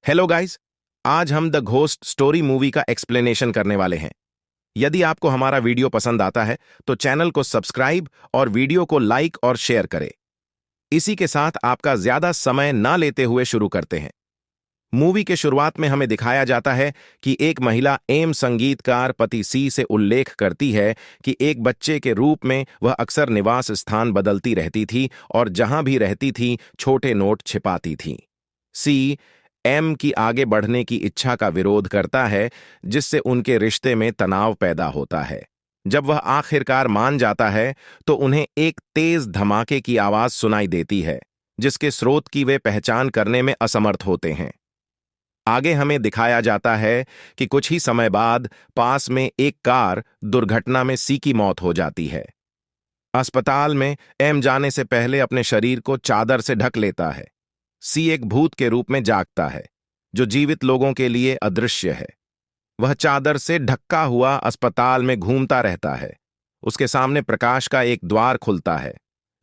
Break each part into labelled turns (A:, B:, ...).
A: Hello guys. आज हम the ghost story movie का एक्सप्लेनेशन करने वाले हैं। यदि आपको हमारा वीडियो पसंद आता है तो चैनल को सब्सक्राइब और वीडियो को लाइक और शेयर करें। इसी के साथ आपका ज्यादा समय ना लेते हुए शुरू करते हैं। मूवी के शुरुआत में हमें दिखाया जाता है कि एक महिला एम संगीतकार पति सी से उल्लेख करती है कि एक बच्चे के रूप में वह अक्सर निवास स्थान बदलती रहती थी और जहां भी रहती थी छोटे नोट छिपाती थी। सी एम की आगे बढ़ने की इच्छा का विरोध करता है, जिससे उनके रिश्ते में तनाव पैदा होता है। जब वह आखिरकार मान जाता है तो उन्हें एक तेज धमाके की आवाज सुनाई देती है, जिसके स्रोत की वे पहचान करने में असमर्थ होते हैं। आगे हमें दिखाया जाता है कि कुछ ही समय बाद पास में एक कार दुर्घटना में सी की मौत हो जाती है। अस्पताल में एम जाने से पहले अपने शरीर को चादर से ढक लेता है। सी एक भूत के रूप में जागता है, जो जीवित लोगों के लिए अदृश्य है। वह चादर से ढका हुआ अस्पताल में घूमता रहता है। उसके सामने प्रकाश का एक द्वार खुलता है,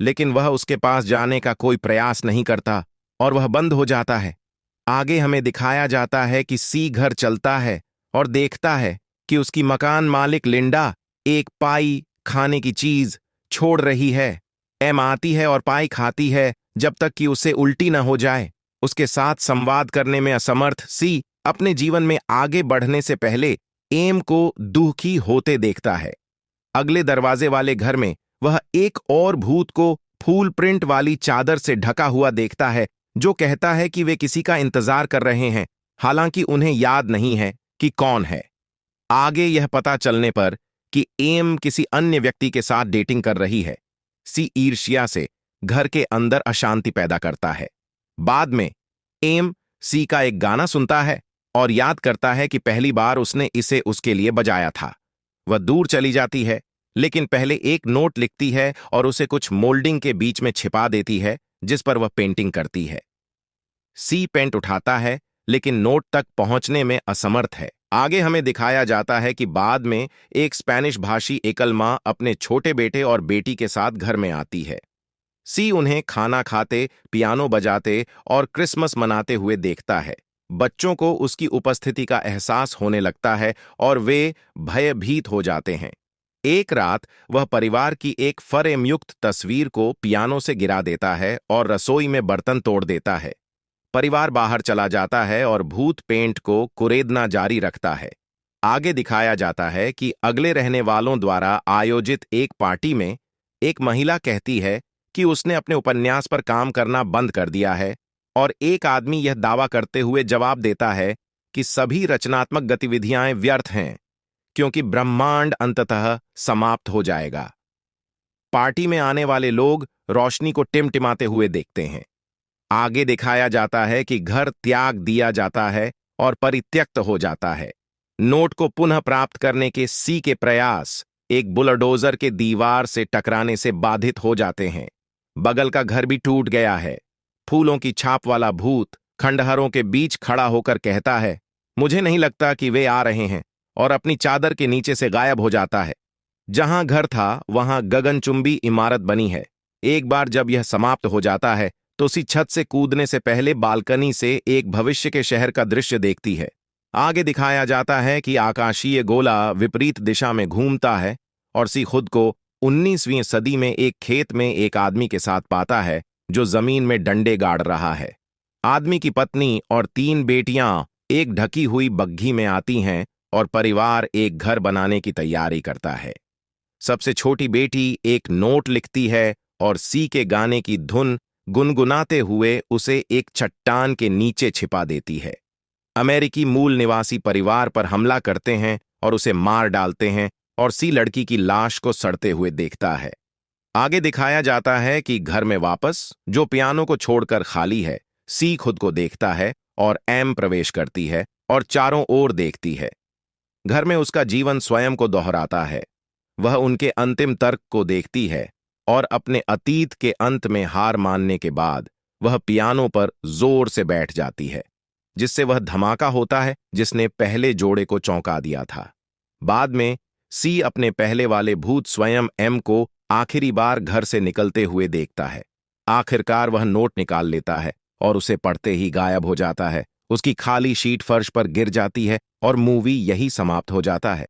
A: लेकिन वह उसके पास जाने का कोई प्रयास नहीं करता और वह बंद हो जाता है। आगे हमें दिखाया जाता है कि सी घर चलता है और देखता है कि उसकी मकान मालिक लिंडा एक पाई खाने की चीज छोड़ रही है। एम आती है और पाई खाती है जब तक कि उसे उल्टी न हो जाए। उसके साथ संवाद करने में असमर्थ सी अपने जीवन में आगे बढ़ने से पहले एम को दुखी होते देखता है। अगले दरवाजे वाले घर में वह एक और भूत को फूल प्रिंट वाली चादर से ढका हुआ देखता है, जो कहता है कि वे किसी का इंतजार कर रहे हैं, हालांकि उन्हें याद नहीं है कि कौन है। आगे यह पता चलने पर कि एम किसी अन्य व्यक्ति के साथ डेटिंग कर रही है, सी ईर्ष्या से घर के अंदर अशांति पैदा करता है। बाद में एम सी का एक गाना सुनता है और याद करता है कि पहली बार उसने इसे उसके लिए बजाया था। वह दूर चली जाती है, लेकिन पहले एक नोट लिखती है और उसे कुछ मोल्डिंग के बीच में छिपा देती है, जिस पर वह पेंटिंग करती है। सी पेंट उठाता है, लेकिन नोट तक पहुंचने में असमर्थ है। आगे हमें दिखाया जाता है कि बाद में एक स्पेनिश भाषी एकल मां अपने छोटे बेटे और बेटी के साथ घर में आती है। सी उन्हें खाना खाते, पियानो बजाते और क्रिसमस मनाते हुए देखता है। बच्चों को उसकी उपस्थिति का एहसास होने लगता है और वे भयभीत हो जाते हैं। एक रात वह परिवार की एक फ्रेमयुक्त तस्वीर को पियानो से गिरा देता है और रसोई में बर्तन तोड़ देता है। परिवार बाहर चला जाता है और भूत पेंट को कुरेदना जारी रखता है। आगे दिखाया जाता है कि अगले रहने वालों द्वारा आयोजित एक पार्टी में एक महिला कहती है कि उसने अपने उपन्यास पर काम करना बंद कर दिया है, और एक आदमी यह दावा करते हुए जवाब देता है कि सभी रचनात्मक गतिविधियां व्यर्थ हैं, क्योंकि ब्रह्मांड अंततः समाप्त हो जाएगा। पार्टी में आने वाले लोग रोशनी को टिमटिमाते हुए देखते हैं। आगे दिखाया जाता है कि घर त्याग दिया जाता है और परित्यक्त हो जाता है। नोट को पुनः प्राप्त करने के सी के प्रयास एक बुलडोजर के दीवार से टकराने से बाधित हो जाते हैं। बगल का घर भी टूट गया है। फूलों की छाप वाला भूत खंडहरों के बीच खड़ा होकर कहता है, मुझे नहीं लगता कि वे आ रहे हैं, और अपनी चादर के नीचे से गायब हो जाता है। जहां घर था वहां गगनचुंबी इमारत बनी है। एक बार जब यह समाप्त हो जाता है तो सी छत से कूदने से पहले बालकनी से एक भविष्य के शहर का दृश्य देखती है। आगे दिखाया जाता है कि आकाशीय गोला विपरीत दिशा में घूमता है और सी खुद को 19वीं सदी में एक खेत में एक आदमी के साथ पाता है, जो जमीन में डंडे गाड़ रहा है। आदमी की पत्नी और 3 बेटियां एक ढकी हुई बग्घी में आती हैं और परिवार एक घर बनाने की तैयारी करता है। सबसे छोटी बेटी एक नोट लिखती है और सी के गाने की धुन गुनगुनाते हुए उसे एक चट्टान के नीचे छिपा देती है। अमेरिकी मूल निवासी परिवार पर हमला करते हैं और उसे मार डालते हैं, और सी लड़की की लाश को सड़ते हुए देखता है। आगे दिखाया जाता है कि घर में वापस, जो पियानो को छोड़कर खाली है, सी खुद को देखता है और एम प्रवेश करती है और चारों ओर देखती है। घर में उसका जीवन स्वयं को दोहराता है। वह उनके अंतिम तर्क को देखती है और अपने अतीत के अंत में हार मानने के बाद वह पियानो पर जोर से बैठ जाती है, जिससे वह धमाका होता है जिसने पहले जोड़े को चौंका दिया था। बाद में सी अपने पहले वाले भूत स्वयं एम को आखिरी बार घर से निकलते हुए देखता है। आखिरकार वह नोट निकाल लेता है और उसे पढ़ते ही गायब हो जाता है। उसकी खाली शीट फर्श पर गिर जाती है और मूवी यही समाप्त हो जाता है।